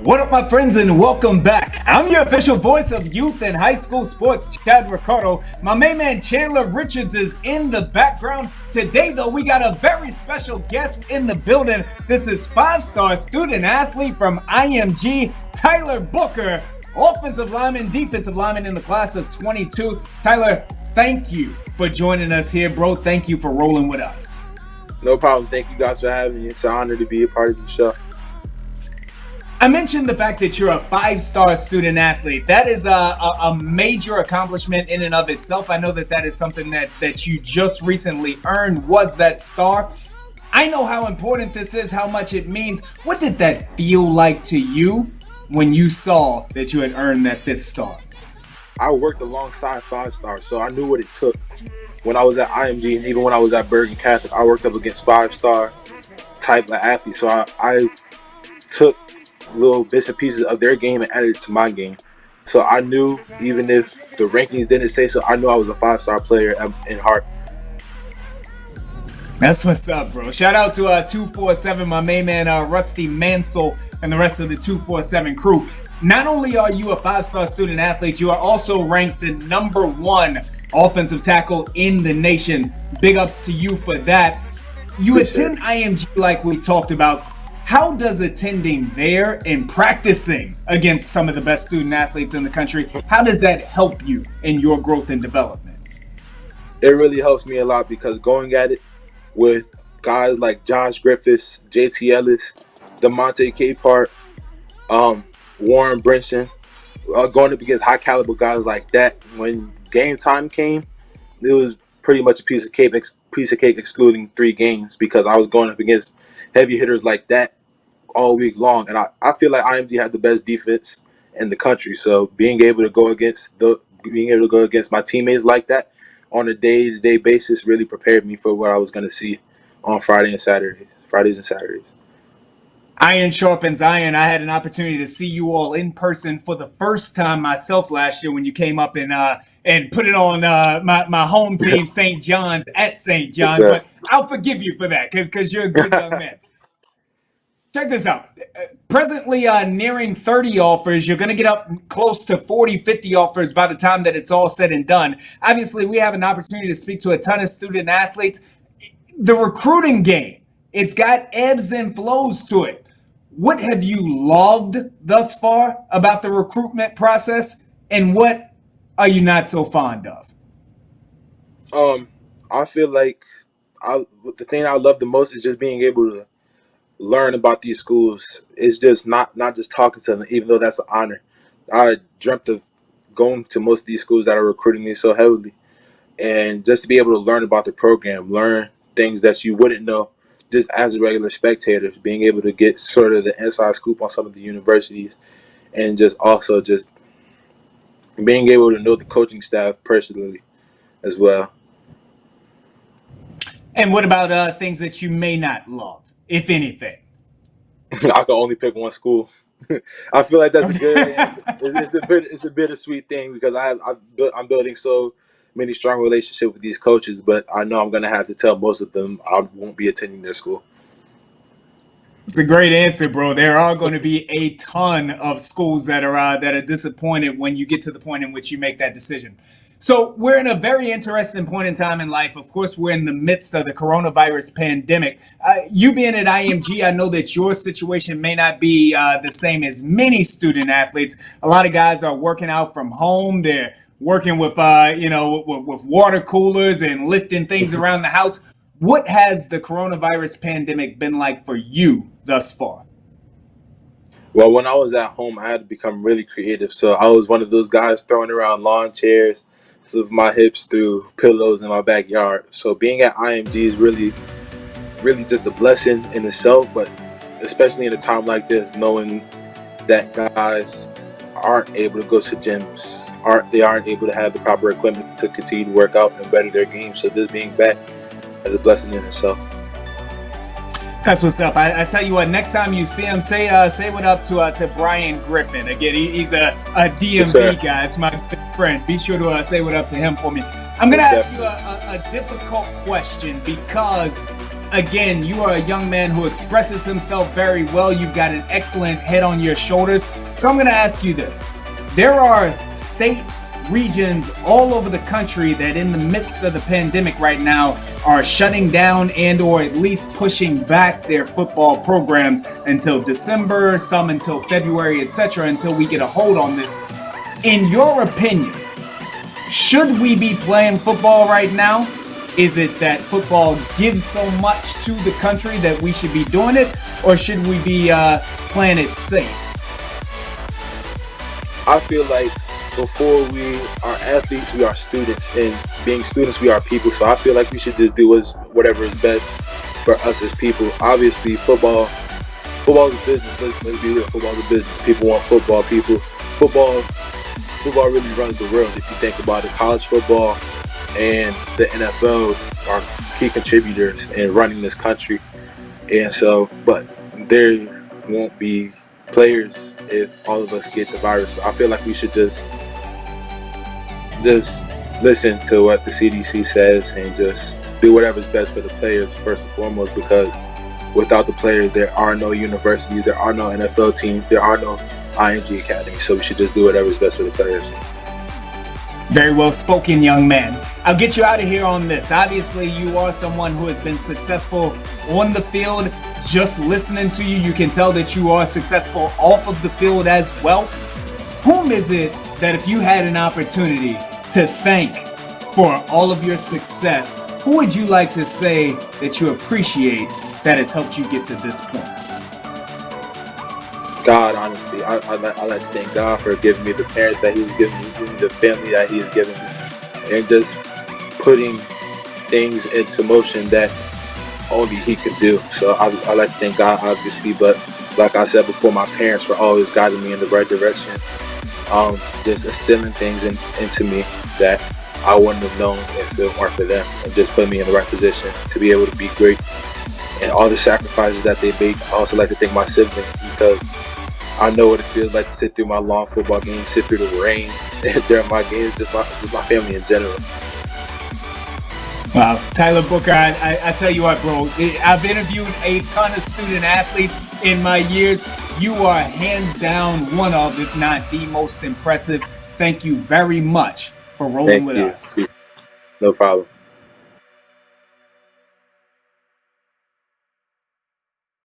What up, my friends, and welcome back. I'm your official voice of youth and high school sports, Chad Ricardo. My main man, Chandler Richards, is in the background. Today, though, we got a very special guest in the building. This is five-star student athlete from IMG, Tyler Booker, offensive lineman, defensive lineman in the class of 22. Tyler, thank you for joining us here, bro. Thank you for rolling with us. No problem. Thank you guys for having me. It's an honor to be a part of the show. I mentioned the fact that you're a five-star student athlete. That is a major accomplishment in and of itself. I know that is something that you just recently earned, was that star. I know how important this is, how much it means. What did that feel like to you when you saw that you had earned that fifth star? I worked alongside five stars, so I knew what it took. When I was at IMG and even when I was at Bergen Catholic, I worked up against five-star type of athletes. So I took little bits and pieces of their game and added it to my game. So I knew, even if the rankings didn't say so, I knew I was a five-star player in heart. That's what's up, bro. Shout out to 247, my main man Rusty Mansell, and the rest of the 247 crew. Not only are you a five-star student athlete, you are also ranked the number one offensive tackle in the nation. Big ups to you for that. You attend IMG like we talked about. How does attending there and practicing against some of the best student athletes in the country, how does that help you in your growth and development? It really helps me a lot because going at it with guys like Josh Griffiths, JT Ellis, DeMonte Capehart, Warren Brinson, going up against high caliber guys like that, when game time came, it was pretty much a piece of cake excluding 3 games, because I was going up against heavy hitters like that all week long, and I feel like IMG had the best defense in the country. So being able to go against my teammates like that on a day-to-day basis really prepared me for what I was going to see on Fridays and Saturdays. Iron sharpens iron. I had an opportunity to see you all in person for the first time myself last year when you came up and put it on my home team, St. John's, at St. John's. But I'll forgive you for that because you're a good young man. Check this out. Presently nearing 30 offers. You're going to get up close to 40, 50 offers by the time that it's all said and done. Obviously, we have an opportunity to speak to a ton of student athletes. The recruiting game, it's got ebbs and flows to it. What have you loved thus far about the recruitment process, and what are you not so fond of? I feel like the thing I love the most is just being able to learn about these schools. It's just not just talking to them, even though that's an honor. I dreamt of going to most of these schools that are recruiting me so heavily, and just to be able to learn about the program, learn things that you wouldn't know just as a regular spectator, being able to get sort of the inside scoop on some of the universities, and just also just being able to know the coaching staff personally as well. And what about things that you may not love, if anything? I can only pick one school. I feel like that's a good. It's a bittersweet thing because I'm building so many strong relationships with these coaches, but I know I'm going to have to tell most of them I won't be attending their school. It's a great answer, bro. There are going to be a ton of schools that are disappointed when you get to the point in which you make that decision. So we're in a very interesting point in time in life. Of course, we're in the midst of the coronavirus pandemic. You being at IMG, I know that your situation may not be the same as many student athletes. A lot of guys are working out from home. They're working with with water coolers and lifting things around the house. What has the coronavirus pandemic been like for you thus far? Well, when I was at home, I had to become really creative. So I was one of those guys throwing around lawn chairs with my hips through pillows in my backyard. So being at IMG is really, really just a blessing in itself, but especially in a time like this, knowing that guys aren't able to go to gyms, aren't able to have the proper equipment to continue to work out and better their game. So this being back is a blessing in itself. That's what's up. I tell you what, next time you see him, say what up to Brian Griffin. Again, he's a Yes, sir. DMV guy. It's my good friend. Be sure to say what up to him for me. I'm gonna Most ask you definitely. a difficult question because, again, you are a young man who expresses himself very well. You've got an excellent head on your shoulders. So I'm gonna ask you this. There are states, regions all over the country that in the midst of the pandemic right now are shutting down and or at least pushing back their football programs until December, some until February, etc., until we get a hold on this. In your opinion, should we be playing football right now? Is it that football gives so much to the country that we should be doing it, or should we be playing it safe? I feel like before we are athletes, we are students, and being students, we are people. So I feel like we should just do whatever is best for us as people. Obviously, football is a business. Let's be real. Football is a business. People want football. Football really runs the world. If you think about it, college football and the NFL are key contributors in running this country. And so, but there won't be players if all of us get the virus. So I feel like we should just listen to what the CDC says and just do whatever's best for the players first and foremost, because without the players, there are no universities, there are no NFL teams, there are no IMG academies. So we should just do whatever's best for the players. Very well spoken, young man. I'll get you out of here on this. Obviously, you are someone who has been successful on the field. Just listening to you, you can tell that you are successful off of the field as well. Whom is it that if you had an opportunity to thank for all of your success, who would you like to say that you appreciate that has helped you get to this point? God, honestly, I like to thank God for giving me the parents that He was giving me, the family that He has given me, and just putting things into motion that only He could do. So I like to thank God, obviously, but like I said before, my parents were always guiding me in the right direction, just instilling things into me that I wouldn't have known if it weren't for them, and just putting me in the right position to be able to be great. And all the sacrifices that they make. I also like to thank my siblings, because I know what it feels like to sit through my long football games, sit through the rain during my games, just my family in general. Wow, Tyler Booker, I tell you what, bro, I've interviewed a ton of student athletes in my years. You are hands down one of, if not the most impressive. Thank you very much for rolling Thank with you. us. No problem.